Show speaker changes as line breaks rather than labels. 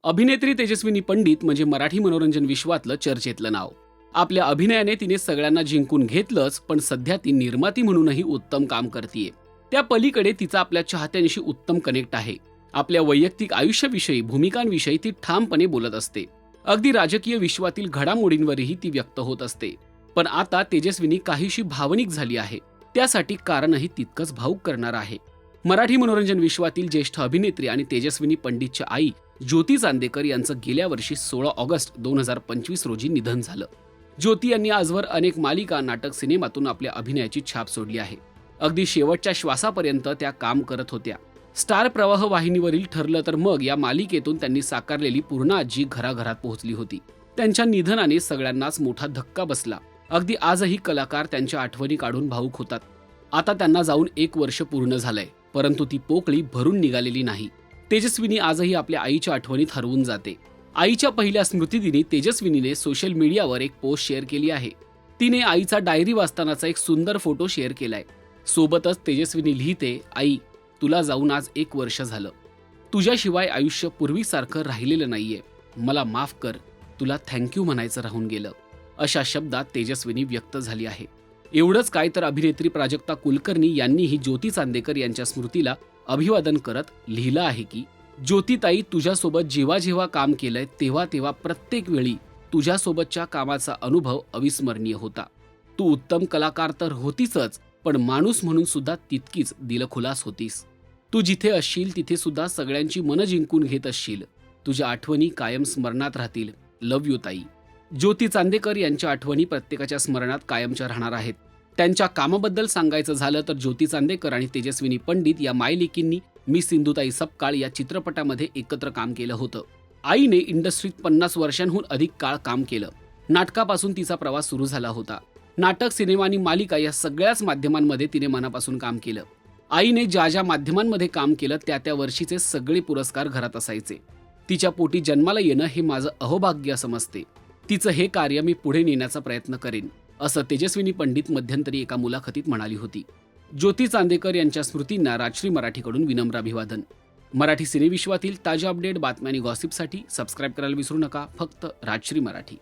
अभिनेत्री तेजस्विनी पंडित म्हणजे मराठी मनोरंजन विश्वातलं चर्चेतलं नाव. आपल्या अभिनयाने तिने सगळ्यांना जिंकून घेतलंच, पण सध्या ती निर्माती म्हणूनही उत्तम काम करतीये. त्या पलीकडे तिचा आपल्या चाहत्यांशी उत्तम कनेक्ट आहे. आपल्या वैयक्तिक आयुष्याविषयी, भूमिकांविषयी ती ठामपणे बोलत असते. अगदी राजकीय विश्वातील घडामोडींवरही ती व्यक्त होत असते. पण आता तेजस्विनी काहीशी भावनिक झाली आहे. त्यासाठी कारणही तितकंच भावुक करणार आहे. मराठी मनोरंजन विश्वातील ज्येष्ठ अभिनेत्री आणि तेजस्विनी पंडितच्या आई ज्योती चांदेकर यांचं गेल्या वर्षी 16 ऑगस्ट 2025 रोजी निधन झालं. ज्योती यांनी आजवर अनेक मालिका, नाटक, सिनेमातून आपल्या अभिनयाची छाप सोडली आहे. अगदी शेवटच्या श्वासापर्यंत त्या काम करत होत्या. स्टार प्रवाह वाहिनीवरील ठरलं तर मग या मालिकेतून त्यांनी साकारलेली पूर्ण आजी घराघरात पोहोचली होती. त्यांच्या निधनाने सगळ्यांनाच मोठा धक्का बसला. अगदी आजही कलाकार त्यांच्या आठवणी काढून भावुक होतात. आता त्यांना जाऊन 1 वर्ष पूर्ण झालंय, परंतु ती पोकळी भरून निघालेली नाही. तेजस्विनी आजही आपल्या आईच्या आठवणीत हरवून जाते. आईच्या पहिल्या स्मृतिदिनी तेजस्विनीने सोशल मीडियावर एक पोस्ट शेअर केली आहे. तिने आईचा डायरी वाचतानाचा एक सुंदर फोटो शेअर केलाय. सोबतच तेजस्विनी लिहिते, आई, तुला जाऊन आज 1 वर्ष झालं. तुझ्याशिवाय आयुष्य पूर्वीसारखं राहिलेलं नाहीये. मला माफ कर, तुला थँक्यू म्हणायचं राहून गेलं. अशा शब्दात तेजस्विनी व्यक्त झाली आहे. एवढंच काय तर अभिनेत्री प्राजक्ता कुलकर्णी यांनीही ज्योती चांदेकर यांच्या स्मृतीला अभिवादन करत लिहिलं आहे की, ज्योतिताई, तुझ्यासोबत जेव्हा जेव्हा काम केलंय तेव्हा तेव्हा प्रत्येक वेळी तुझ्यासोबतच्या कामाचा अनुभव अविस्मरणीय होता. तू उत्तम कलाकार तर होतीसच, पण माणूस म्हणून सुद्धा तितकीच दिलखुलास होतीस. तू जिथे असशील तिथे सुद्धा सगळ्यांची मनं जिंकून घेत असशील. तुझ्या आठवणी कायम स्मरणात राहतील. लव्ह यू ताई. ज्योती चांदेकर यांच्या आठवणी प्रत्येकाच्या स्मरणात कायमच्या राहणार आहेत. त्यांच्या कामाबद्दल सांगायचं झालं तर ज्योती चांदेकर आणि तेजस्विनी पंडित या मायलेकींनी मी सिंधुताई सपकाळ या चित्रपटामध्ये एकत्र काम केलं होतं. आईने इंडस्ट्रीत 50 वर्षांहून अधिक काळ काम केलं. नाटकापासून तिचा प्रवास सुरू झाला होता. नाटक, सिनेमा आणि मालिका या सगळ्याच माध्यमांमध्ये तिने मनापासून काम केलं. आईने ज्या ज्या माध्यमांमध्ये काम केलं त्या वर्षीचे सगळे पुरस्कार घरात असायचे. तिच्या पोटी जन्माला येणं हे माझं अहोभाग्य समजते. तिचं हे कार्य मी पुढे नेण्याचा प्रयत्न करेन, असं तेजस्विनी पंडित मध्यंतरी एका मुलाखतीत म्हणाली होती. ज्योती चांदेकर यांच्या स्मृतींना राजश्री मराठीकडून विनम्र अभिवादन. मराठी सिनेविश्वातील ताज्या अपडेट, बातम्या आणि गॉसिपसाठी सबस्क्राईब करायला विसरू नका. फक्त राजश्री मराठी.